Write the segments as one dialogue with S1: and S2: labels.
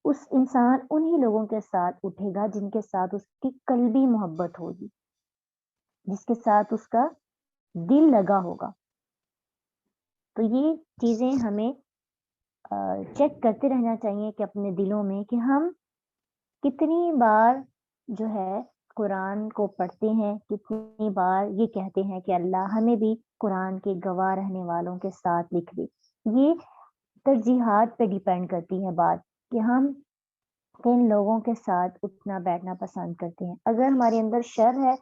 S1: اس انسان انہی لوگوں کے ساتھ اٹھے گا جن کے ساتھ اس کی قلبی محبت ہوگی، جس کے ساتھ اس کا دل لگا ہوگا۔ تو یہ چیزیں ہمیں چیک کرتے رہنا چاہیے کہ اپنے دلوں میں کہ ہم کتنی بار جو ہے قرآن کو پڑھتے ہیں، کتنی بار یہ کہتے ہیں کہ اللہ ہمیں بھی قرآن کے گواہ رہنے والوں کے ساتھ لکھ دے۔ یہ ترجیحات پہ ڈیپینڈ کرتی ہے بات کہ ہم کن لوگوں کے ساتھ اٹھنا بیٹھنا پسند کرتے ہیں۔ اگر ہمارے اندر شر ہے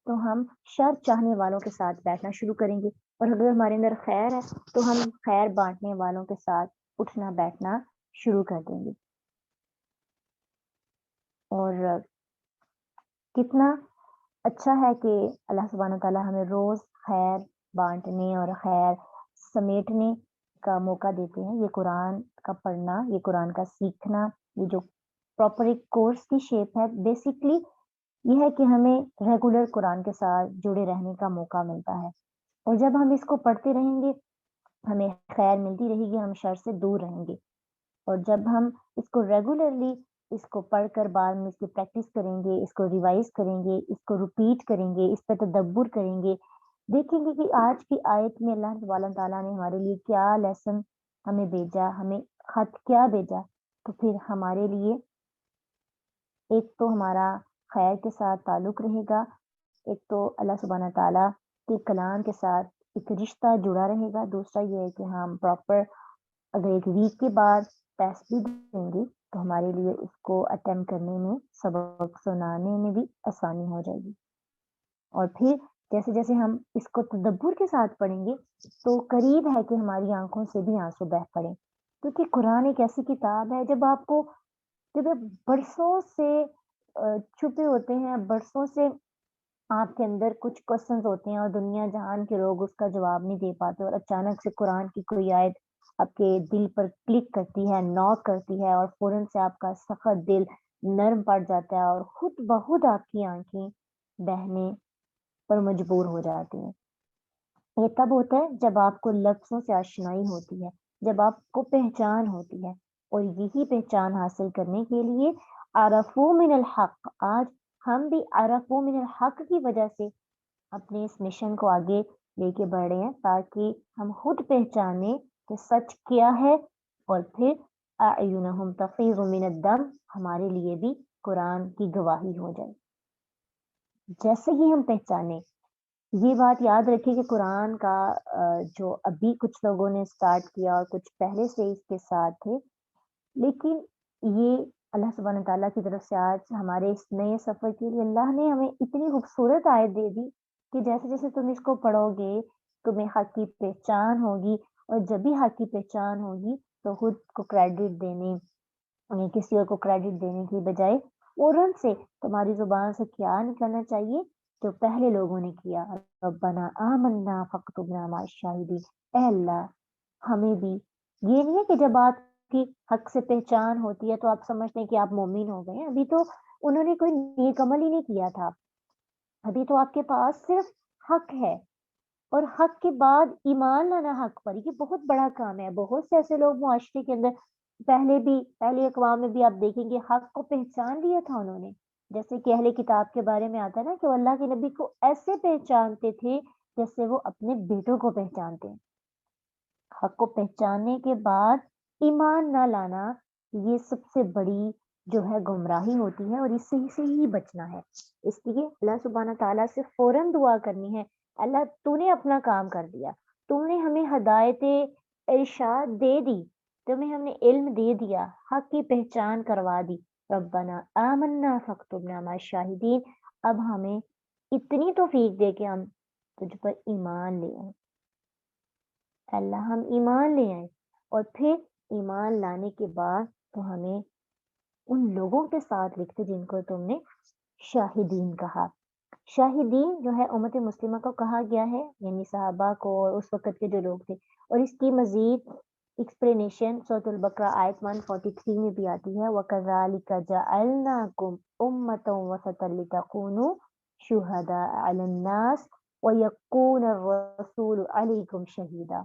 S1: تو ہم شر چاہنے والوں کے ساتھ بیٹھنا شروع کریں گے، اور اگر ہمارے اندر خیر ہے تو ہم خیر بانٹنے والوں کے ساتھ اٹھنا بیٹھنا شروع کر دیں گے۔ اور کتنا اچھا ہے کہ اللہ سبحانہ تعالیٰ ہمیں روز خیر بانٹنے اور خیر سمیٹنے کا موقع دیتے ہیں۔ یہ قرآن کا پڑھنا، یہ قرآن کا سیکھنا، یہ جو پراپر ایک کورس کی شیپ ہے، بیسکلی یہ ہے کہ ہمیں ریگولر قرآن کے ساتھ جڑے رہنے کا موقع ملتا ہے، اور جب ہم اس کو پڑھتے رہیں گے ہمیں خیر ملتی رہے گی، ہم شر سے دور رہیں گے۔ اور جب ہم اس کو ریگولرلی اس کو پڑھ کر بعد میں اس کی پریکٹس کریں گے، اس کو ریوائز کریں گے، اس کو ریپیٹ کریں گے، اس پہ تدبر کریں گے، دیکھیں گے کہ آج کی آیت میں اللہ سبحانہ تعالیٰ نے ہمارے لیے کیا لیسن ہمیں بھیجا، ہمیں خط کیا بھیجا، تو پھر ہمارے لیے ایک تو ہمارا خیر کے ساتھ تعلق رہے گا، ایک تو اللہ سبحانہ تعالیٰ کے کلام کے ساتھ ایک رشتہ جڑا رہے گا، دوسرا یہ ہے کہ ہم پراپر اگر ایک ویک کے بعد ٹیسٹ بھی دیں گے تو ہمارے لیے اس کو اٹیمپٹ کرنے میں، سبق سنانے میں بھی آسانی ہو جائے گی۔ اور پھر جیسے جیسے ہم اس کو تدبر کے ساتھ پڑھیں گے تو قریب ہے کہ ہماری آنکھوں سے بھی آنسو بہہ پڑیں، کیونکہ قرآن ایک ایسی کتاب ہے جب آپ برسوں سے چھپے ہوتے ہیں، برسوں سے آپ کے اندر کچھ کوشچنز ہوتے ہیں اور دنیا جہان کے لوگ اس کا جواب نہیں دے پاتے، اور اچانک سے قرآن کی کوئی آیت آپ کے دل پر کلک کرتی ہے، نوک کرتی ہے، اور فوراً سے آپ کا سخت دل نرم پڑ جاتا ہے اور خود بخود آپ کی آنکھیں بہنے پر مجبور ہو جاتی ہیں۔ یہ تب ہوتا ہے جب آپ کو لفظوں سے آشنائی ہوتی ہے، جب آپ کو پہچان ہوتی ہے، اور یہی پہچان حاصل کرنے کے لیے عرفو من الحق، آج ہم بھی عرفو من الحق کی وجہ سے اپنے اس مشن کو آگے لے کے بڑھ رہے ہیں، تاکہ ہم خود پہچانیں کہ سچ کیا ہے، اور پھر اعینہم تفیض من الدم، ہمارے لیے بھی قرآن کی گواہی ہو جائے۔ جیسے ہی ہم پہچانے، یہ بات یاد رکھیں کہ قرآن کا جو ابھی کچھ لوگوں نے سٹارٹ کیا اور کچھ پہلے سے اس کے ساتھ تھے، لیکن یہ اللہ سبحانہ تعالیٰ کی طرف سے آج ہمارے اس نئے سفر کے لیے اللہ نے ہمیں اتنی خوبصورت آیت دے دی کہ جیسے جیسے تم اس کو پڑھو گے تمہیں حق کی پہچان ہوگی، اور جب بھی حق کی پہچان ہوگی تو خود کو کریڈٹ دینے، کسی اور کو کریڈٹ دینے کی بجائے فوراً سے تمہاری زبان سے کیا نکلنا چاہیے جو پہلے لوگوں نے کیا، ربنا آمنا فاکتبنا مع الشاہدین، اے اللہ ہمیں بھی۔ یہ نہیں ہے کہ جب آپ کی حق سے پہچان ہوتی ہے تو آپ سمجھتے ہیں کہ آپ مومن ہو گئے، ابھی تو انہوں نے کوئی نیک عمل ہی نہیں کیا تھا، ابھی تو آپ کے پاس صرف حق ہے، اور حق کے بعد ایمان لانا حق پر، یہ بہت بڑا کام ہے۔ بہت سے ایسے لوگ معاشرے کے اندر پہلے اقوام میں بھی آپ دیکھیں گے حق کو پہچان لیا تھا انہوں نے، جیسے کہ اہل کتاب کے بارے میں آتا ہے نا کہ وہ اللہ کے نبی کو ایسے پہچانتے تھے جیسے وہ اپنے بیٹوں کو پہچانتے ہیں۔ حق کو پہچاننے کے بعد ایمان نہ لانا، یہ سب سے بڑی جو ہے گمراہی ہوتی ہے، اور اس سے ہی بچنا ہے۔ اس لیے اللہ سبحانہ تعالیٰ سے فوراً دعا کرنی ہے، اللہ تو نے اپنا کام کر دیا، تم نے ہمیں ہدایت ارشاد دے دی، تمہیں ہم نے علم دے دیا، حق کی پہچان کروا دی، ربنا آمنا فاکتبنا مع الشاہدین، اب ہمیں اتنی توفیق دے کہ ہم تجھ پر ایمان لے آئیں۔ اللہ ہم ایمان لے آئیں، اور پھر ایمان لانے کے بعد تو ہمیں ان لوگوں کے ساتھ لکھتے جن کو تم نے شاہدین کہا۔ شاہدین جو ہے امت مسلمہ کو کہا گیا ہے، یعنی صحابہ کو اور اس وقت کے جو لوگ تھے، اور اس کی مزید ایکسپلینیشن سورۃ البقرہ آیت 143 میں بھی آتی ہے، وَكَذَلِكَ جَعَلْنَاكُمْ أُمَّةً وَسَطًا لِتَكُونُوا شُهَدَاءَ عَلَى النَّاسِ وَيَكُونَ الرَّسُولُ عَلَيْكُمْ شَهِيدًا۔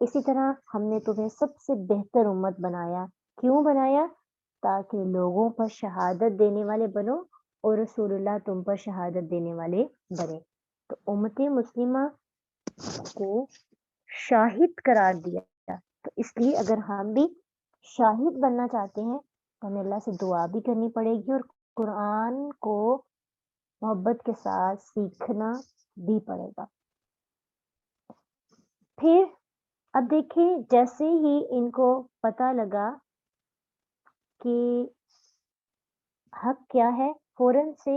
S1: اسی طرح ہم نے تمہیں سب سے بہتر امت بنایا، کیوں بنایا؟ تاکہ لوگوں پر شہادت دینے والے بنو اور رسول اللہ تم پر شہادت دینے والے بنے. تو امت مسلمہ کو شاہد قرار دیا. تو اس لیے اگر ہم بھی شاہد بننا چاہتے ہیں تو ہمیں اللہ سے دعا بھی کرنی پڑے گی اور قرآن کو محبت کے ساتھ سیکھنا بھی پڑے گا. پھر اب دیکھیں جیسے ہی ان کو پتہ لگا کہ حق کیا ہے فوراً سے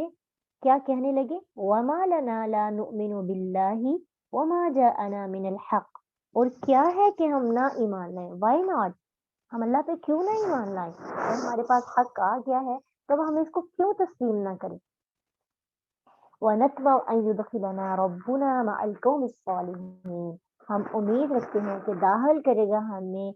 S1: کیا کہنے لگے وَمَا لَنَا لَا نُؤْمِنُ بِاللَّهِ وَمَا جَاءَنَا مِنَ الْحَقِّ. اور کیا ہے کہ ہم نہ ایمان لائیں. Why not? ہم اللہ پہ کیوں نہ ایمان لائیں؟ اور ہمارے پاس حق آ گیا ہے تو ہم اس کو کیوں تسلیم نہ کریں. وَنَتْمَعُ أَن يُدْخِلَنَا رَبُّنَا مَعَ الْقَوْمِ الصَّالِحِينَ. ہم امید رکھتے ہیں کہ داخل کرے گا ہمیں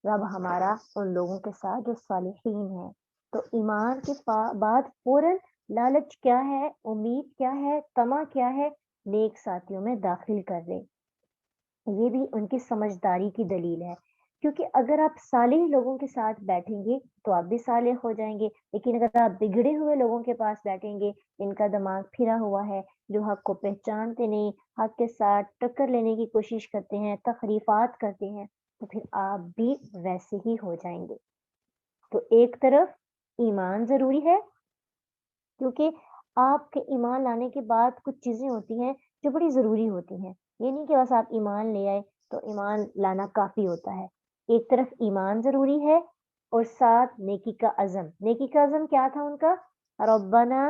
S1: رب ہمارا ان لوگوں کے ساتھ جو صالحین ہیں. تو ایمان کے بعد فوراً لالچ کیا ہے، امید کیا ہے، طمع کیا ہے، نیک ساتھیوں میں داخل کر لے. یہ بھی ان کی سمجھداری کی دلیل ہے، کیونکہ اگر آپ صالح لوگوں کے ساتھ بیٹھیں گے تو آپ بھی صالح ہو جائیں گے. لیکن اگر آپ بگڑے ہوئے لوگوں کے پاس بیٹھیں گے، ان کا دماغ پھرا ہوا ہے، جو حق کو پہچانتے نہیں، حق کے ساتھ ٹکر لینے کی کوشش کرتے ہیں، تخریفات کرتے ہیں، تو پھر آپ بھی ویسے ہی ہو جائیں گے. تو ایک طرف ایمان ضروری ہے، کیونکہ آپ کے ایمان لانے کے بعد کچھ چیزیں ہوتی ہیں جو بڑی ضروری ہوتی ہیں. یہ نہیں کہ بس آپ ایمان لے آئے تو ایمان لانا کافی ہوتا ہے. ایک طرف ایمان ضروری ہے اور ساتھ نیکی کا عزم. نیکی کا عزم کیا تھا ان کا؟ ربنا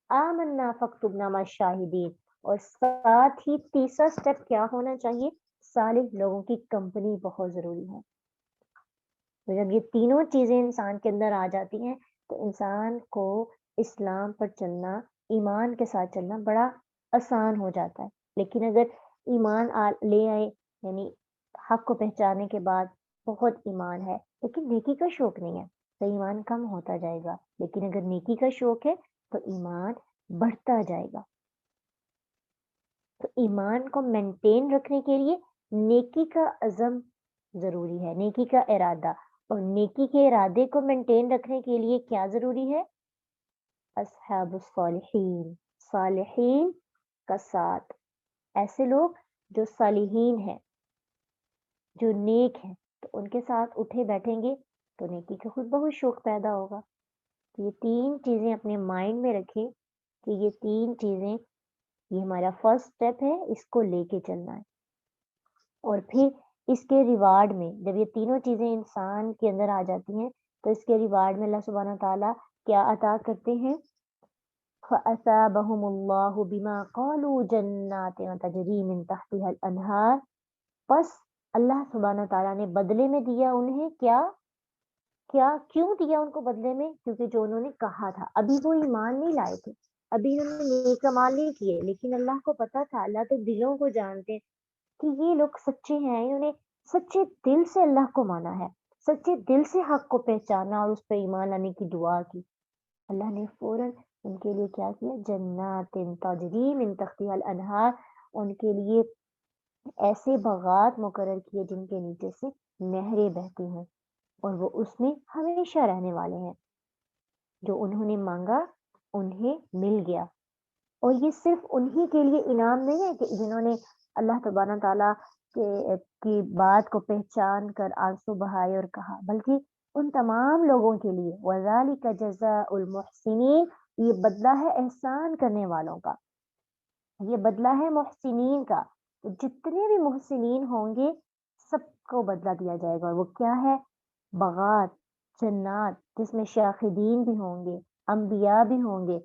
S1: آمنا فاکتبنا مع الشاہدین. اور ساتھ ہی تیسرا سٹیپ کیا ہونا چاہیے؟ صالح لوگوں کی کمپنی بہت ضروری ہے. تو جب یہ تینوں چیزیں انسان کے اندر آ جاتی ہیں تو انسان کو اسلام پر چلنا، ایمان کے ساتھ چلنا بڑا آسان ہو جاتا ہے. لیکن اگر ایمان لے آئے، یعنی حق کو پہچانے کے بعد بہت ایمان ہے لیکن نیکی کا شوق نہیں ہے، تو ایمان کم ہوتا جائے گا. لیکن اگر نیکی کا شوق ہے تو ایمان بڑھتا جائے گا. تو ایمان کو مینٹین رکھنے کے لیے نیکی کا عزم ضروری ہے، نیکی کا ارادہ. اور نیکی کے ارادے کو مینٹین رکھنے کے لیے کیا ضروری ہے؟ اصحاب الصالحین، صالحین کا ساتھ. ایسے لوگ جو صالحین ہیں، جو نیک ہیں، تو ان کے ساتھ اٹھے بیٹھیں گے تو نیکی کا خود بہت شوق پیدا ہوگا. یہ تین چیزیں اپنے مائنڈ میں رکھیں کہ یہ تین چیزیں، یہ ہمارا فرسٹ سٹیپ ہے، اس کو لے کے چلنا ہے. اور پھر اس کے ریوارڈ میں جب یہ تینوں چیزیں انسان کے اندر آ جاتی ہیں تو اس کے ریوارڈ میں اللہ سبحانہ تعالیٰ کیا عطا کرتے ہیں؟ فَأَثَابَهُمُ اللَّهُ بِمَا قَالُوا جَنَّاتٍ تَجْرِي مِن تَحْتِهَا الْأَنْهَارُ. بس اللہ سبحانہ تعالیٰ نے بدلے میں دیا انہیں کیوں دیا ان کو بدلے میں؟ کیونکہ جو انہوں نے کہا تھا. ابھی وہ ایمان نہیں لائے تھے، ابھی انہوں نے نیک اعمال نہیں کیے، لیکن اللہ کو پتا تھا، اللہ تو دلوں کو جانتے ہیں کہ یہ لوگ سچے ہیں. انہوں نے سچے دل سے اللہ کو مانا ہے، سچے دل سے حق کو پہچانا اور اس پہ ایمان لانے کی دعا کی. اللہ نے فوراً ان کے لیے کیا کیا؟ جنات تجری من تحتها الانہار. ان کے لیے ایسے باغات مقرر کیے جن کے نیچے سے نہریں بہتی ہیں اور وہ اس میں ہمیشہ رہنے والے ہیں. جو انہوں نے مانگا انہیں مل گیا. اور یہ صرف انہی کے لیے انعام نہیں ہے کہ جنہوں نے اللہ تبارک تعالیٰ کی بات کو پہچان کر آنسو بہائے اور کہا، بلکہ ان تمام لوگوں کے لیے وَذَلِكَ جَزَاءُ الْمُحْسِنِينَ. یہ بدلہ ہے احسان کرنے والوں کا، یہ بدلہ ہے محسنین کا. تو جتنے بھی محسنین ہوں گے سب کو بدلہ دیا جائے گا. اور وہ کیا ہے؟ باغات، جنات، جس میں شاہدین بھی ہوں گے، انبیاء بھی ہوں گے،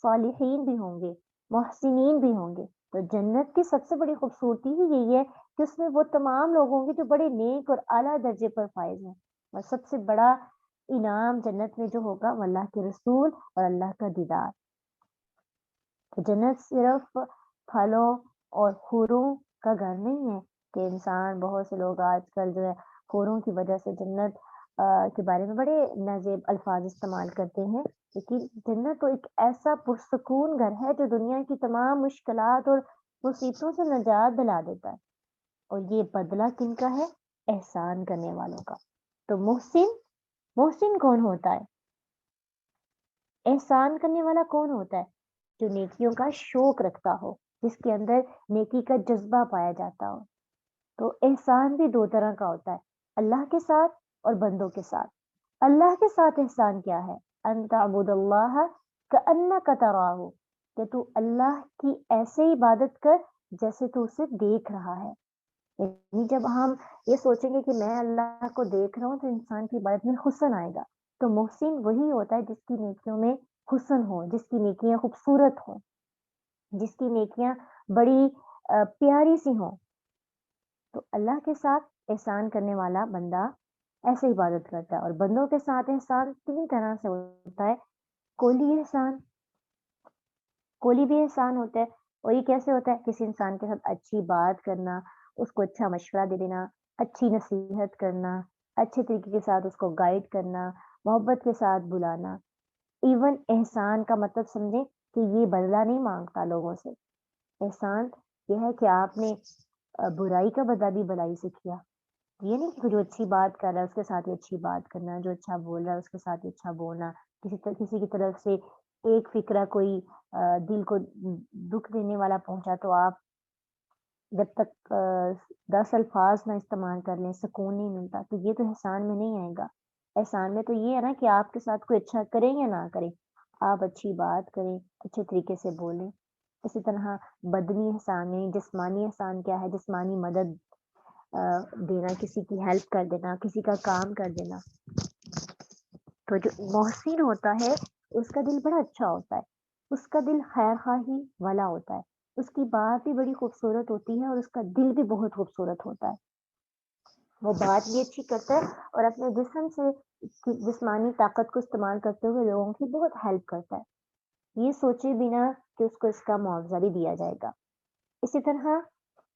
S1: صالحین بھی ہوں گے، محسنین بھی ہوں گے. تو جنت کی سب سے بڑی خوبصورتی ہی یہی ہے کہ اس میں وہ تمام لوگ ہوں گے جو بڑے نیک اور اعلیٰ درجے پر فائز ہیں. اور سب سے بڑا انعام جنت میں جو ہوگا وہ اللہ کے رسول اور اللہ کا دیدار. تو جنت صرف پھلوں اور حوروں کا گھر نہیں ہے کہ انسان، بہت سے لوگ آج کل جو ہے حوروں کی وجہ سے جنت کے بارے میں بڑے نازیب الفاظ استعمال کرتے ہیں. لیکن جنت تو ایک ایسا پرسکون گھر ہے جو دنیا کی تمام مشکلات اور مصیبتوں سے نجات دلا دیتا ہے. اور یہ بدلہ کن کا ہے؟ احسان کرنے والوں کا. تو محسن کون ہوتا ہے؟ احسان کرنے والا کون ہوتا ہے؟ جو نیکیوں کا شوق رکھتا ہو، جس کے اندر نیکی کا جذبہ پایا جاتا ہو۔ تو احسان بھی دو طرح کا ہوتا ہے، اللہ کے ساتھ اور بندوں کے ساتھ۔ اللہ کے ساتھ احسان کیا ہے؟ ان تعبد اللہ کأنک تراہ، کہ تو اللہ کی ایسے عبادت کر جیسے تو اسے دیکھ رہا ہے۔ یعنی جب ہم یہ سوچیں گے کہ میں اللہ کو دیکھ رہا ہوں تو انسان کی عبادت میں حسن آئے گا۔ تو محسن وہی ہوتا ہے جس کی نیکیوں میں حسن ہو، جس کی نیکیاں خوبصورت ہوں، جس کی نیکیاں بڑی پیاری سی ہوں۔ تو اللہ کے ساتھ احسان کرنے والا بندہ ایسے عبادت کرتا ہے، اور بندوں کے ساتھ احسان تین طرح سے ہوتا ہے۔ کولی احسان، کولی بھی احسان ہوتا ہے، اور یہ کیسے ہوتا ہے؟ کسی انسان کے ساتھ اچھی بات کرنا، اس کو اچھا مشورہ دے دینا، اچھی نصیحت کرنا، اچھے طریقے کے ساتھ اس کو گائیڈ کرنا، محبت کے ساتھ بلانا۔ ایون احسان کا مطلب سمجھے کہ یہ بدلہ نہیں مانگتا لوگوں سے۔ احسان یہ ہے کہ آپ نے برائی کا بدلہ بھی بھلائی سے کیا۔ یہ نہیں کہ جو اچھی بات کر رہا ہے اس کے ساتھ ہی اچھی بات کرنا، جو اچھا بول رہا ہے اس کے ساتھ ہی اچھا بولنا، کسی کی طرف سے ایک فکرہ کوئی دل کو دکھ دینے والا پہنچا تو آپ جب تک 10 الفاظ نہ استعمال کر لیں سکون نہیں ملتا۔ تو یہ تو احسان میں نہیں آئے گا۔ احسان میں تو یہ ہے نا کہ آپ کے ساتھ کوئی اچھا کرے یا نہ کرے، آپ اچھی بات کریں، اچھے طریقے سے بولیں۔ اسی طرح بدنی احسان یعنی جسمانی احسان کیا ہے؟ جسمانی مدد دینا، کسی کی ہیلپ کر دینا، کسی کا کام کر دینا۔ تو جو محسن ہوتا ہے اس کا دل بڑا اچھا ہوتا ہے، اس کا دل خیر خواہی والا ہوتا ہے، اس کی بات بھی بڑی خوبصورت ہوتی ہے اور اس کا دل بھی بہت خوبصورت ہوتا ہے۔ وہ بات بھی اچھی کرتا ہے اور اپنے جسم سے جسمانی طاقت کو استعمال کرتے ہوئے لوگوں کی بہت ہیلپ کرتا ہے، یہ سوچے بنا کہ اس کو اس کا معاوضہ بھی دیا جائے گا۔ اسی طرح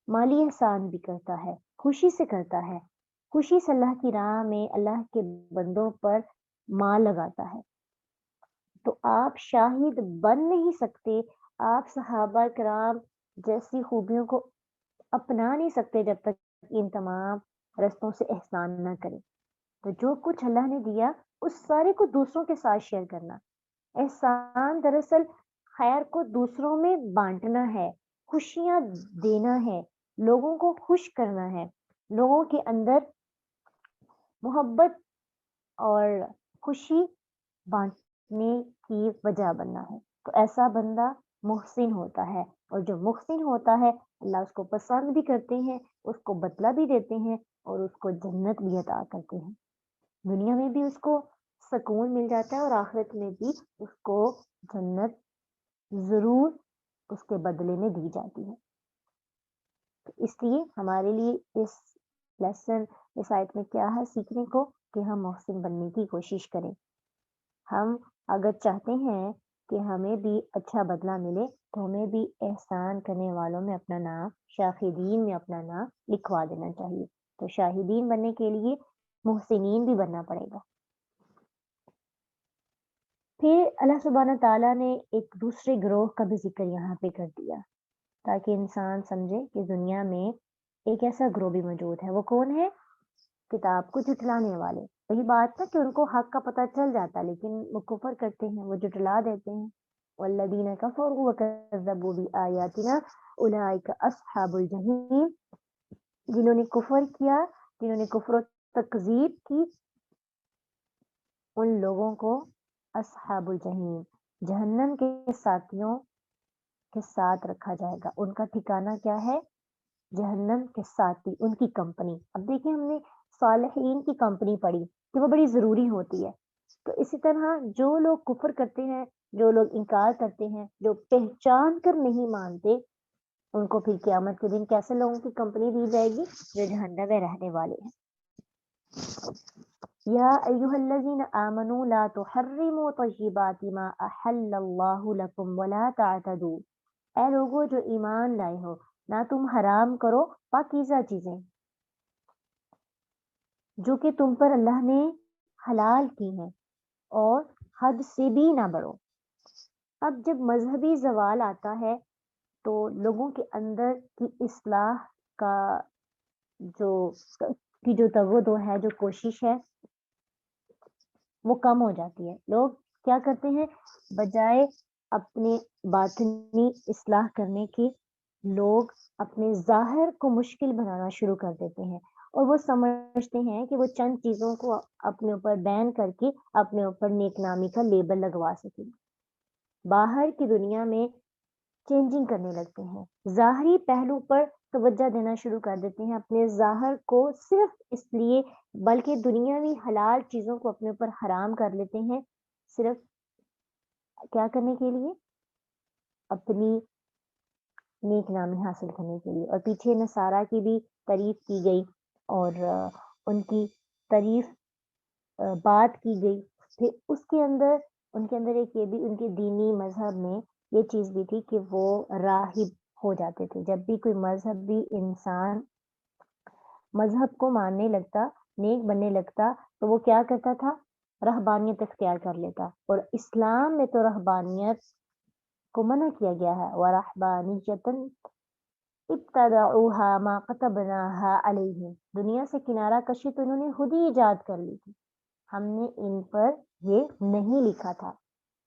S1: مالی احسان بھی کرتا ہے، خوشی سے کرتا ہے، خوشی سے اللہ کی راہ میں اللہ کے بندوں پر مال لگاتا ہے۔ تو آپ شاہد بن نہیں سکتے، آپ صحابہ کرام جیسی خوبیوں کو اپنا نہیں سکتے جب تک ان تمام رستوں سے احسان نہ کریں۔ تو جو کچھ اللہ نے دیا اس سارے کو دوسروں کے ساتھ شیئر کرنا۔ احسان دراصل خیر کو دوسروں میں بانٹنا ہے، خوشیاں دینا ہے، لوگوں کو خوش کرنا ہے، لوگوں کے اندر محبت اور خوشی بانٹنے کی وجہ بننا ہے۔ تو ایسا بندہ محسن ہوتا ہے، اور جو محسن ہوتا ہے اللہ اس کو پسند بھی کرتے ہیں، اس کو بدلہ بھی دیتے ہیں اور اس کو جنت بھی عطا کرتے ہیں۔ دنیا میں بھی اس کو سکون مل جاتا ہے اور آخرت میں بھی اس کو جنت ضرور اس کے بدلے میں دی جاتی ہے۔ اس لیے ہمارے لیے اس لیسن اس آیت میں کیا ہے سیکھنے کو؟ کہ ہم محسن بننے کی کوشش کریں۔ ہم اگر چاہتے ہیں کہ ہمیں بھی اچھا بدلہ ملے تو ہمیں بھی احسان کرنے والوں میں اپنا نام، شاہدین میں اپنا نام لکھوا دینا چاہیے۔ تو شاہدین بننے کے لیے محسنین بھی بننا پڑے گا۔ پھر اللہ سبحانہ تعالیٰ نے ایک دوسرے گروہ کا بھی ذکر یہاں پہ کر دیا تاکہ انسان سمجھے کہ دنیا میں ایک ایسا گروہ بھی موجود ہے۔ وہ کون ہے؟ کتاب کو جھٹلانے والے۔ وہی بات ہے کہ ان کو حق کا پتہ چل جاتا لیکن وہ کفر کرتے ہیں، وہ جھٹلا دیتے ہیں۔ والذین کفروا وکذبوا بآیاتنا اولئک اصحاب الجحیم، جنہوں نے کفر کیا، جنہوں نے کفر و تکذیب کی، ان لوگوں کو اصحاب الجحیم، جہنم کے ساتھیوں کے ساتھ رکھا جائے گا۔ ان کا ٹھکانہ کیا ہے؟ جہنم کے ساتھی، ان کی کمپنی۔ اب دیکھیں ہم نے صالحین کی کمپنی پڑھی کہ وہ بڑی ضروری ہوتی ہے، تو اسی طرح جو لوگ کفر کرتے ہیں، جو لوگ انکار کرتے ہیں، جو پہچان کر نہیں مانتے، ان کو پھر قیامت کے دن کیسے لوگوں کی کمپنی دی جائے گی؟ جو جہنم میں رہنے والے ہیں۔ یا ایھا الذین آمنوا لا تحرموا طیبات ما احل اللہ لکم ولا تعتدوا، اے لوگو جو ایمان لائے ہو، نہ تم حرام کرو پاکیزہ چیزیں جو کہ تم پر اللہ نے حلال کی ہیں، اور حد سے بھی نہ بڑھو۔ اب جب مذہبی زوال آتا ہے تو لوگوں کے اندر کی اصلاح کا جو توجہ ہے، جو کوشش ہے، وہ کم ہو جاتی ہے۔ لوگ کیا کرتے ہیں؟ بجائے اپنے باطنی اصلاح کرنے کے، لوگ اپنے ظاہر کو مشکل بنانا شروع کر دیتے ہیں، اور وہ سمجھتے ہیں کہ وہ چند چیزوں کو اپنے اوپر بین کر کے اپنے اوپر نیک نامی کا لیبل لگوا سکیں، باہر کی دنیا میں چینجنگ کرنے لگتے ہیں، ظاہری پہلو پر توجہ دینا شروع کر دیتے ہیں، اپنے ظاہر کو صرف اس لیے بلکہ دنیاوی حلال چیزوں کو اپنے اوپر حرام کر لیتے ہیں، صرف کیا کرنے کے لیے؟ اپنی نیک نامی حاصل کرنے کے لیے۔ اور پیچھے نصارہ کی بھی تعریف کی گئی، اور ان کی تعریف بات کی گئی، پھر اس کے اندر ان کے اندر ایک یہ بھی ان کے دینی مذہب میں یہ چیز بھی تھی کہ وہ راہب ہو جاتے تھے۔ جب بھی کوئی مذہبی انسان مذہب کو ماننے لگتا، نیک بننے لگتا، تو وہ کیا کرتا تھا؟ رہبانیت اختیار کر لیتا، اور اسلام میں تو رہبانیت کو منع کیا گیا ہے، وَرَحْبَانِيَّةً ابتدعوها ما كتبناها علیہم، دنیا سے کنارہ کشی تو انہوں نے خود ہی ایجاد کر لی تھی، ہم نے ان پر یہ نہیں لکھا تھا۔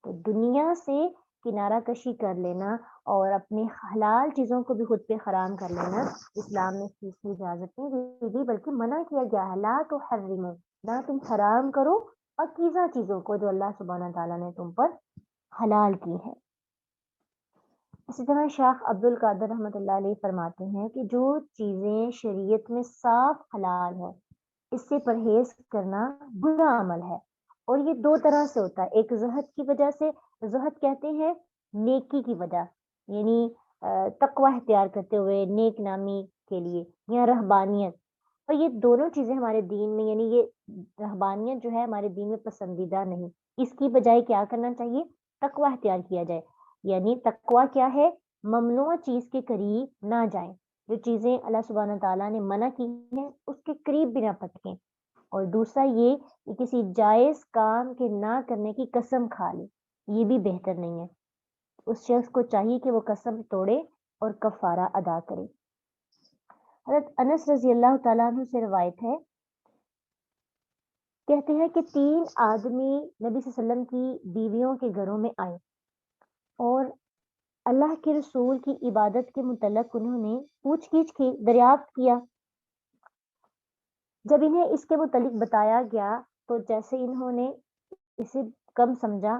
S1: تو دنیا سے کنارہ کشی کر لینا اور اپنی حلال چیزوں کو بھی خود پہ حرام کر لینا، اسلام نے اس چیز کی اجازت نہیں دی، بلکہ منع کیا گیا ہے، لا تحرموا، نہ تم حرام کرو پاکیزہ چیزوں کو جو اللہ سبحانہ تعالیٰ نے تم پر حلال کی ہے۔ اسی طرح شیخ عبد القادر رحمۃ اللہ علیہ فرماتے ہیں کہ جو چیزیں شریعت میں صاف حلال ہے، اس سے پرہیز کرنا برا عمل ہے، اور یہ دو طرح سے ہوتا ہے، ایک زہد کی وجہ سے، زہد کہتے ہیں نیکی کی وجہ، یعنی تقوی اختیار کرتے ہوئے نیک نامی کے لیے، یا رہبانیت، اور یہ دونوں چیزیں ہمارے دین میں، یعنی یہ رہبانیت جو ہے ہمارے دین میں پسندیدہ نہیں، اس کی بجائے کیا کرنا چاہیے؟ تقوی اختیار کیا جائے، یعنی تقوی کیا ہے؟ ممنوع چیز کے قریب نہ جائیں، جو چیزیں اللہ سبحانہ تعالیٰ نے منع کی ہیں اس کے قریب بھی نہ پٹکیں، اور دوسرا یہ کہ کسی جائز کام کے نہ کرنے کی قسم کھا لے، یہ بھی بہتر نہیں ہے، اس شخص کو چاہیے کہ وہ قسم توڑے اور کفارہ ادا کرے۔ حضرت انس رضی اللہ تعالیٰ عنہ سے روایت ہے، کہتے ہیں کہ 3 آدمی نبی صلی اللہ علیہ وسلم کی بیویوں کے گھروں میں آئے، اور اللہ کے رسول کی عبادت کے متعلق انہوں نے پوچھ گچھ کی، دریافت کیا۔ جب انہیں اس کے متعلق بتایا گیا تو جیسے انہوں نے اسے کم سمجھا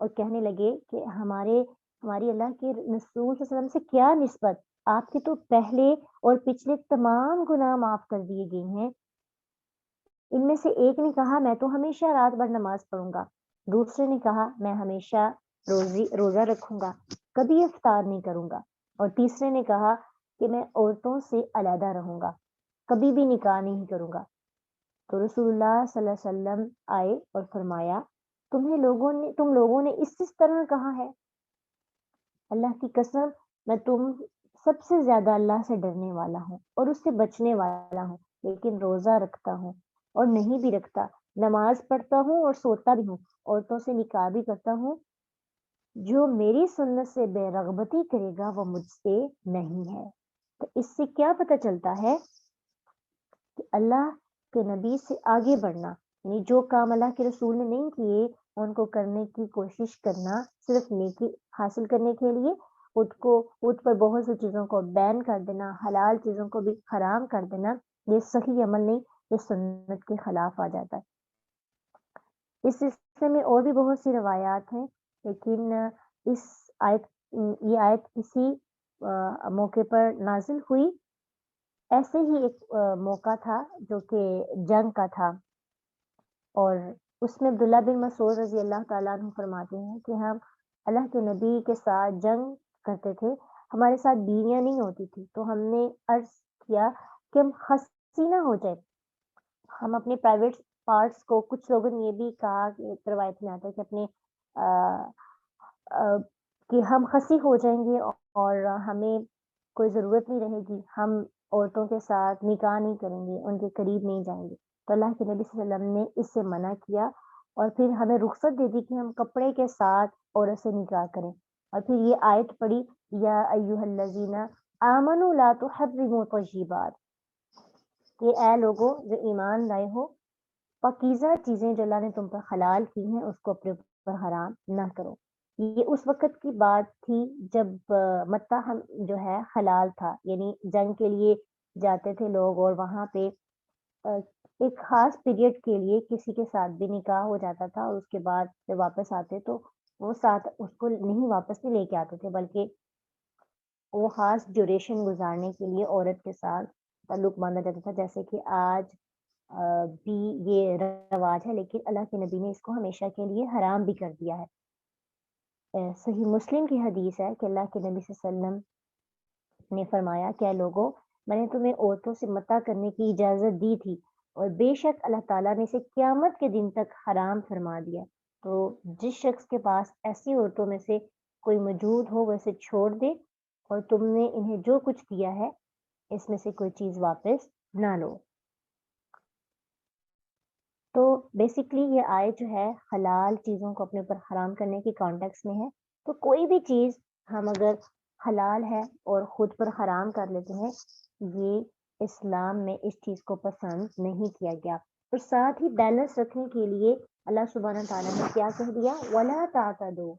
S1: اور کہنے لگے کہ ہماری اللہ کے رسول صلی اللہ علیہ وسلم سے کیا نسبت، آپ کے تو پہلے اور پچھلے تمام گناہ معاف کر دیے گئے ہیں۔ ان میں سے ایک نے کہا میں تو ہمیشہ رات بھر نماز پڑھوں گا، دوسرے نے کہا میں ہمیشہ روزہ رکھوں گا، کبھی افطار نہیں کروں گا، اور تیسرے نے کہا کہ میں عورتوں سے علیحدہ رہوں گا، کبھی بھی نکاح نہیں کروں گا۔ تو رسول اللہ صلی اللہ علیہ وسلم آئے اور فرمایا تم لوگوں نے اس طرح کہا ہے، اللہ کی قسم میں تم سب سے زیادہ اللہ سے ڈرنے والا ہوں اور اس سے بچنے والا ہوں، لیکن روزہ رکھتا ہوں اور نہیں بھی رکھتا، نماز پڑھتا ہوں اور سوتا بھی ہوں، عورتوں سے نکاح بھی کرتا ہوں، جو میری سنت سے بے رغبتی کرے گا وہ مجھ سے نہیں ہے۔ تو اس سے کیا پتہ چلتا ہے کہ اللہ کے نبی سے آگے بڑھنا، یعنی جو کام اللہ کے رسول نے نہیں کیے ان کو کرنے کی کوشش کرنا، صرف نیکی حاصل کرنے کے لیے خود پر بہت سی چیزوں کو بین کر دینا، حلال چیزوں کو بھی حرام کر دینا، یہ صحیح عمل نہیں، یہ سنت کے خلاف آ جاتا ہے۔ اس سلسلے میں اور بھی بہت سی روایات ہیں، لیکن یہ آیت کسی موقع پر نازل ہوئی، ایسے ہی ایک موقع تھا جو کہ جنگ کا تھا، اور اس میں عبداللہ بن مسعود رضی اللہ تعالیٰ عنہ فرماتے ہیں کہ ہم اللہ کے نبی کے ساتھ جنگ کرتے تھے، ہمارے ساتھ بیویاں نہیں ہوتی تھی، تو ہم نے عرض کیا کہ ہم خصی نہ ہو جائے، ہم اپنے پرائیویٹ پارٹس کو، کچھ لوگوں نے یہ بھی کہا کہ روایت میں آتا ہے کہ اپنے کہ ہم خصی ہو جائیں گے اور ہمیں کوئی ضرورت نہیں رہے گی، ہم عورتوں کے ساتھ نکاح نہیں کریں گے، ان کے قریب نہیں جائیں گے، تو اللہ کے نبی صلی اللہ علیہ وسلم نے اس سے منع کیا، اور پھر ہمیں رخصت دے دی کہ ہم کپڑے کے ساتھ عورت سے نکاح کریں، اور پھر یہ آیت پڑھی یا ایھا الذین آمنوا لا تحرموا طیبات، کہ اے لوگوں جو ایمان لائے ہو، پاکیزہ چیزیں جو اللہ نے تم پر حلال کی ہیں اس کو اپنے پر حرام نہ کرو. یہ اس وقت کی بات تھی جب متہ ہم جو ہے حلال تھا، یعنی جنگ کے لیے جاتے تھے لوگ اور وہاں پہ ایک خاص پیریڈ کے لیے کسی کے ساتھ بھی نکاح ہو جاتا تھا اور اس کے بعد جب واپس آتے تو وہ ساتھ اس کو نہیں واپس نہیں لے کے آتے تھے، بلکہ وہ خاص ڈیوریشن گزارنے کے لیے عورت کے ساتھ تعلق باندھا جاتا تھا. جیسے کہ آج بھی یہ رواج ہے، لیکن اللہ کے نبی نے اس کو ہمیشہ کے لیے حرام بھی کر دیا ہے. صحیح مسلم کی حدیث ہے کہ اللہ کے نبی صلی اللہ علیہ وسلم نے فرمایا کہ اے لوگوں، میں نے تمہیں عورتوں سے متع کرنے کی اجازت دی تھی اور بے شک اللہ تعالیٰ نے اسے قیامت کے دن تک حرام فرما دیا. تو جس شخص کے پاس ایسی عورتوں میں سے کوئی موجود ہو وہ اسے چھوڑ دے اور تم نے انہیں جو کچھ دیا ہے اس میں سے کوئی چیز واپس نہ لو. تو بیسکلی یہ آیت جو ہے حلال چیزوں کو اپنے اوپر حرام کرنے کی کانٹیکس میں ہے. تو کوئی بھی چیز ہم اگر حلال ہے اور خود پر حرام کر لیتے ہیں، یہ اسلام میں اس چیز کو پسند نہیں کیا گیا. اور ساتھ ہی بیلنس رکھنے کے لیے اللہ سبحانہ تعالیٰ نے کیا کہہ دیا، وَلَا تَعْتَدُوا،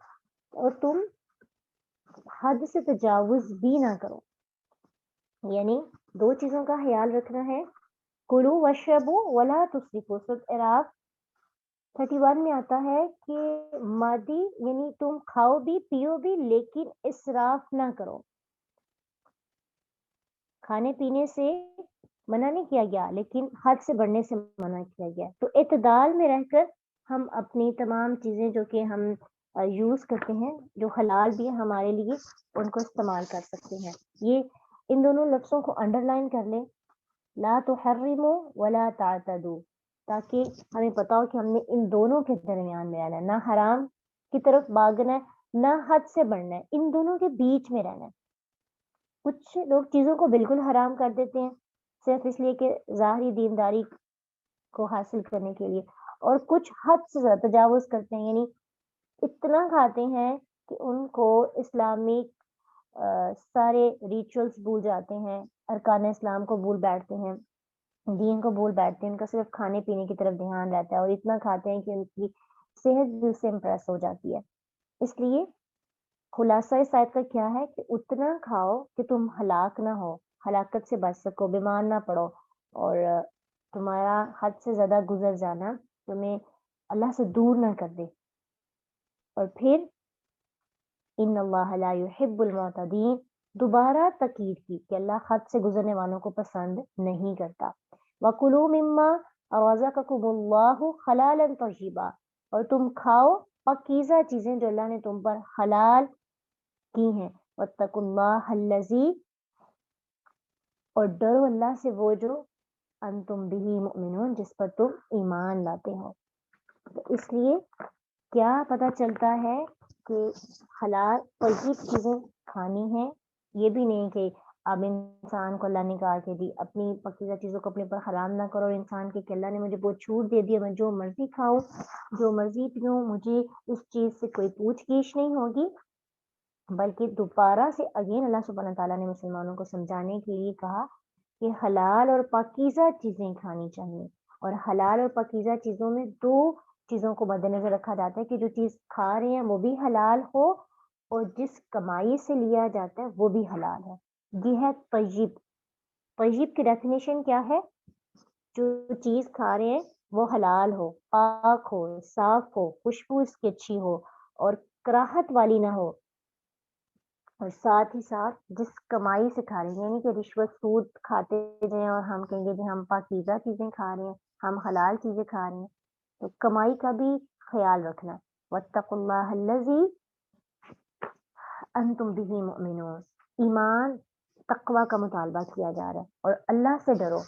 S1: اور تم حد سے تجاوز بھی نہ کرو. یعنی دو چیزوں کا خیال رکھنا ہے، کلو وشربو ولا تسرفو. سورۃ اعراف 31 میں آتا ہے کہ مادی یعنی تم کھاؤ بھی پیو بھی لیکن اسراف نہ کرو. کھانے پینے سے منع نہیں کیا گیا لیکن حد سے بڑھنے سے منع کیا گیا. تو اعتدال میں رہ کر ہم اپنی تمام چیزیں جو کہ ہم یوز کرتے ہیں جو حلال بھی ہے ہمارے لیے، ان کو استعمال کر سکتے ہیں. یہ ان دونوں لفظوں کو انڈر لائن کر لیں، لا تحرموا ولا تعتدوا، تاکہ ہمیں پتا ہو کہ ہم نے ان دونوں کے درمیان میں رہنا ہے، نہ حرام کی طرف بھاگنا ہے نہ حد سے بڑھنا ہے، ان دونوں کے بیچ میں رہنا ہے. کچھ لوگ چیزوں کو بالکل حرام کر دیتے ہیں صرف اس لیے کہ ظاہری دینداری کو حاصل کرنے کے لیے، اور کچھ حد سے زیادہ تجاوز کرتے ہیں، یعنی اتنا کھاتے ہیں کہ ان کو اسلامک سارے ریچولز بھول جاتے ہیں، ارکان اسلام کو بھول بیٹھتے ہیں، دین کو بھول بیٹھتے ہیں، ان کا صرف کھانے پینے کی طرف دھیان رہتا ہے اور اتنا کھاتے ہیں کہ ان کی صحت بھی اس سے امپریس ہو جاتی ہے. اس لیے خلاصہ اس آیت کا کیا ہے کہ اتنا کھاؤ کہ تم ہلاک نہ ہو، ہلاکت سے بچ سکو، بیمار نہ پڑو، اور تمہارا حد سے زیادہ گزر جانا تمہیں اللہ سے دور نہ کر دے. اور پھر ان اللہ لا يحب المعتدین، دوبارہ تاکید کی کہ اللہ حد سے گزرنے والوں کو پسند نہیں کرتا. وَكُلُوا مِمَّا رَزَقَكُمُ اللَّهُ حَلَالًا طَيِّبًا، اور تم کھاؤ پاکیزہ چیزیں جو اللہ نے تم پر حلال کی ہیں. وَاتَّقُوا اللَّهَ الَّذِي، اور ڈرو اللہ سے وہ جو انتم بِهِ مُؤْمِنُونَ، جس پر تم ایمان لاتے ہو. تو اس لیے کیا پتہ چلتا ہے کہ حلال طیب چیزیں کھانی ہیں، یہ بھی نہیں کہ اب انسان کو اللہ نے کہا کہ بھی اپنی پکیزہ چیزوں کو اپنے پر حرام نہ کرو، اور انسان کہ اللہ نے مجھے بہت چھوٹ دے دی، میں جو مرضی کھاؤں جو مرضی پیوں، مجھے اس چیز سے کوئی پوچھ گچھ نہیں ہوگی. بلکہ دوبارہ سے اگین اللہ سبحانہ تعالیٰ نے مسلمانوں کو سمجھانے کے لیے کہا کہ حلال اور پاکیزہ چیزیں کھانی چاہیے. اور حلال اور پاکیزہ چیزوں میں دو چیزوں کو مد نظر رکھا جاتا ہے کہ جو چیز کھا رہے ہیں وہ بھی حلال ہو اور جس کمائی سے لیا جاتا ہے وہ بھی حلال ہے. یہ ہے طیب. طیب کی ڈیفینیشن کیا ہے؟ جو چیز کھا رہے ہیں وہ حلال ہو، پاک ہو، صاف ہو، خوشبو اس کی اچھی ہو اور کراہت والی نہ ہو، اور ساتھ ہی ساتھ جس کمائی سے کھا رہے ہیں، یعنی کہ رشوت سود کھاتے جائیں اور ہم کہیں گے کہ ہم پاکیزہ چیزیں کھا رہے ہیں، ہم حلال چیزیں کھا رہے ہیں. تو کمائی کا بھی خیال رکھنا. وَاتَّقُوا اللَّهَ الَّذِي أَنْتُمْ بِهِ مُؤْمِنُونَ، ایمان تقوی کا مطالبہ کیا جا رہا ہے، اور اللہ سے ڈرو.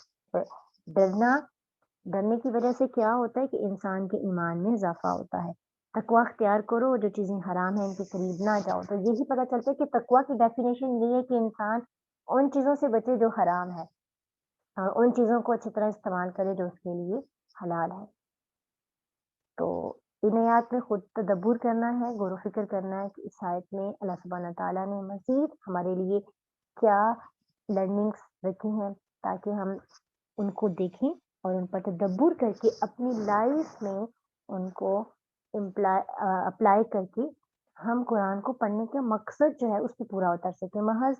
S1: ڈرنے کی وجہ سے کیا ہوتا ہے کہ انسان کے ایمان میں اضافہ ہوتا ہے. تقوی اختیار کرو، جو چیزیں حرام ہیں ان کے قریب نہ جاؤ. تو یہی پتہ چلتا ہے کہ تقوی کی ڈیفینیشن یہ ہے کہ انسان ان چیزوں سے بچے جو حرام ہے اور ان چیزوں کو اچھی طرح استعمال کرے جو اس کے لیے حلال ہے. تو ان آیات میں خود تدبر کرنا ہے، غور و فکر کرنا ہے کہ اس آیت میں اللہ سبحانہ تعالیٰ نے مزید ہمارے لیے کیا لرننگس رکھی ہیں تاکہ ہم ان کو دیکھیں اور ان پر تدبر کر کے اپنی لائف میں ان کو اپلائی کر کے ہم قرآن کو پڑھنے کا مقصد جو ہے اس پہ پورا اتر سکے. محض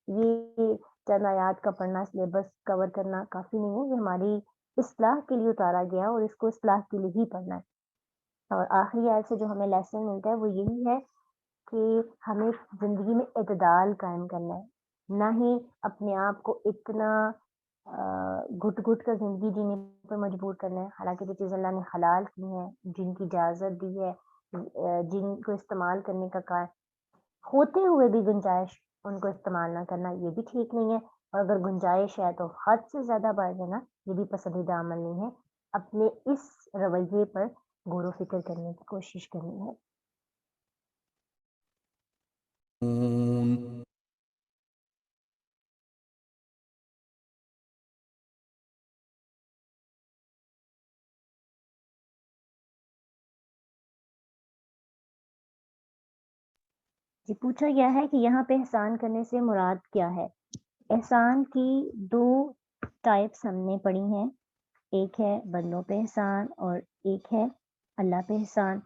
S1: یہ چند آیات کا پڑھنا، سلیبس کور کرنا کافی نہیں ہے. یہ ہماری اصلاح کے لیے اتارا گیا اور اس کو اصلاح کے لیے ہی پڑھنا ہے. اور آخری آیت سے جو ہمیں لیسن ملتا ہے وہ یہی ہے کہ ہمیں زندگی میں اعتدال قائم کرنا ہے، نہ ہی اپنے آپ کو اتنا گھٹ گھٹ کر زندگی جینے پر مجبور کرنا ہے. حالانکہ جو چیز اللہ نے حلال کی ہیں، جن کی اجازت دی ہے، جن کو استعمال کرنے کا کار ہوتے ہوئے بھی گنجائش ان کو استعمال نہ کرنا، یہ بھی ٹھیک نہیں ہے. اور اگر گنجائش ہے تو حد سے زیادہ بڑھ جانا یہ بھی پسندیدہ عمل نہیں ہے. اپنے اس رویے پر غور و فکر کرنے کی کوشش کرنی ہے. جی پوچھا گیا ہے کہ یہاں پہ احسان کرنے سے مراد کیا ہے. احسان کی دو ٹائپس ہم نے پڑھی ہیں، ایک ہے بندوں پہ احسان اور ایک ہے اللہ پہ احسان.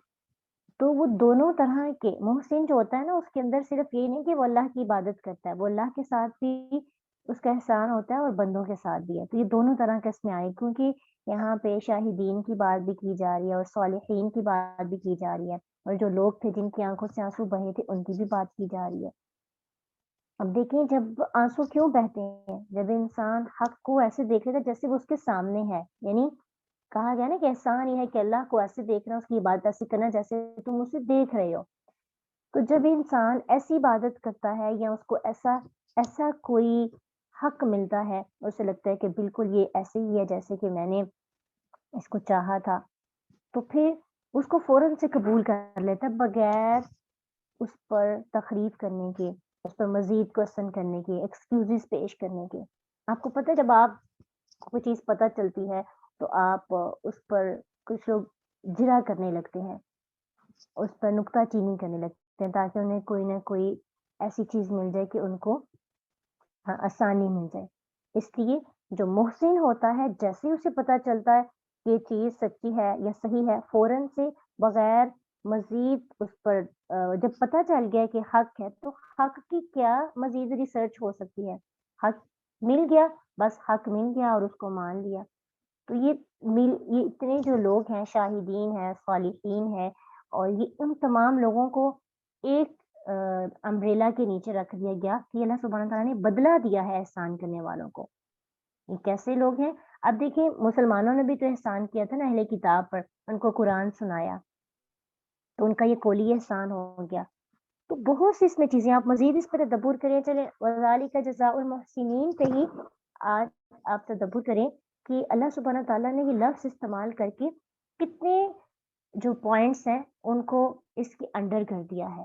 S1: تو وہ دونوں طرح کے محسن جو ہوتا ہے نا، اس کے اندر صرف یہ نہیں کہ وہ اللہ کی عبادت کرتا ہے، وہ اللہ کے ساتھ بھی اس کا احسان ہوتا ہے اور بندوں کے ساتھ بھی ہے. تو یہ دونوں طرح کا اس میں آئے، کیونکہ یہاں پہ شاہدین کی بات بھی کی جا رہی ہے اور صالحین کی بات بھی کی جا رہی ہے، اور جو لوگ تھے جن کی آنکھوں سے آنسو بہے تھے ان کی بھی بات کی جا رہی ہے. اب دیکھیں جب آنسو کیوں بہتے ہیں، جب انسان حق کو ایسے دیکھ لیتا جیسے وہ اس کے سامنے ہے. یعنی کہا گیا نا کہ احسان یہ ہے کہ اللہ کو ایسے دیکھنا، اس کی عبادت ایسے کرنا جیسے تم اسے دیکھ رہے ہو. تو جب انسان ایسی عبادت کرتا ہے یا اس کو ایسا کوئی حق ملتا ہے، اسے لگتا ہے کہ بالکل یہ ایسے ہی ہے جیسے کہ میں نے اس کو چاہا تھا، تو پھر اس کو فوراً سے قبول کر لیتا ہے بغیر اس پر تخریف کرنے کے، اس پر مزید کوشچن کرنے کے، ایکسکیوزز پیش کرنے کے. آپ کو پتہ ہے جب آپ کو کوئی چیز پتہ چلتی ہے تو آپ اس پر کچھ لوگ جرا کرنے لگتے ہیں، اس پر نکتہ چینی کرنے لگتے ہیں تاکہ انہیں کوئی نہ کوئی ایسی چیز مل جائے کہ ان کو آسانی مل جائے. اس لیے جو محسن ہوتا ہے جیسے اسے پتہ چلتا ہے کہ یہ چیز سچی ہے یا صحیح ہے، فوراً سے بغیر مزید اس پر جب پتہ چل گیا کہ حق ہے تو حق کی کیا مزید ریسرچ ہو سکتی ہے. حق مل گیا، بس حق مل گیا اور اس کو مان لیا. تو یہ اتنے جو لوگ ہیں، شاہدین ہیں، صالحین ہیں، اور یہ ان تمام لوگوں کو ایک امبریلا کے نیچے رکھ دیا گیا کہ اللہ سبحانہ تعالیٰ نے بدلہ دیا ہے احسان کرنے والوں کو. یہ کیسے لوگ ہیں؟ اب دیکھیں مسلمانوں نے بھی تو احسان کیا تھا نا اہل کتاب پر، ان کو قرآن سنایا تو ان کا یہ قولی احسان ہو گیا. تو بہت سی اس میں چیزیں آپ مزید اس پر تدبر کریں. چلیں وذالک جزاء المحسنین پہ ہی آج آپ تدبر کریں کہ اللہ سبحانہ تعالیٰ نے یہ لفظ استعمال کر کے کتنے جو پوائنٹس ہیں ان کو اس کے انڈر کر دیا ہے.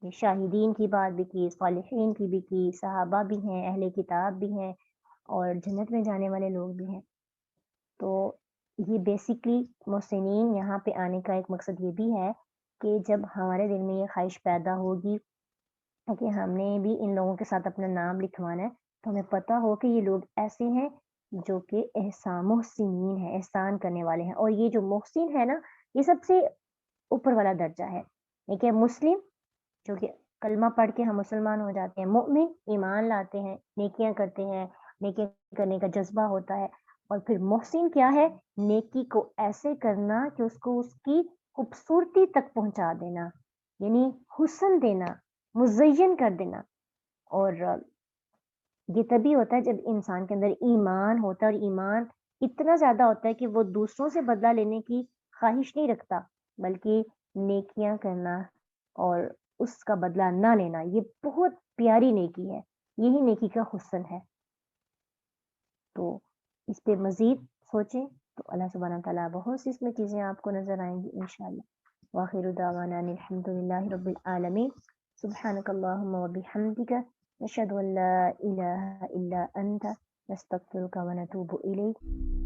S1: شاہدین کی بات بھی کی، صالحین کی بھی کی، صحابہ بھی ہیں، اہل کتاب بھی ہیں، اور جنت میں جانے والے لوگ بھی ہیں. تو یہ بیسیکلی محسنین یہاں پہ آنے کا ایک مقصد یہ بھی ہے کہ جب ہمارے دل میں یہ خواہش پیدا ہوگی کہ ہم نے بھی ان لوگوں کے ساتھ اپنا نام لکھوانا ہے، تو ہمیں پتہ ہو کہ یہ لوگ ایسے ہیں جو کہ محسنین ہیں، احسان کرنے والے ہیں. اور یہ جو محسن ہے نا، یہ سب سے اوپر والا درجہ ہے. ایک ہے مسلم جو کہ کلمہ پڑھ کے ہم مسلمان ہو جاتے ہیں، مومن ایمان لاتے ہیں، نیکیاں کرتے ہیں، نیکیاں کرنے کا جذبہ ہوتا ہے. اور پھر محسن کیا ہے؟ نیکی کو ایسے کرنا کہ اس کو اس کی خوبصورتی تک پہنچا دینا، یعنی حسن دینا، مزین کر دینا. اور یہ تبھی ہوتا ہے جب انسان کے اندر ایمان ہوتا ہے، اور ایمان اتنا زیادہ ہوتا ہے کہ وہ دوسروں سے بدلہ لینے کی خواہش نہیں رکھتا، بلکہ نیکیاں کرنا اور اس کا بدلہ نہ لینا، یہ بہت پیاری نیکی ہے. یہی نیکی کا حسن ہے. تو اس پہ مزید سوچیں تو اللہ سبحانہ تعالیٰ بہت سی اس میں چیزیں آپ کو نظر آئیں گی انشاءاللہ. وآخر دعوانا ان الحمد للہ رب العالمین. سبحانک اللہم وبحمدک، نشہد ان لا الہ الا انت، نستغفرک ونتوب الیک.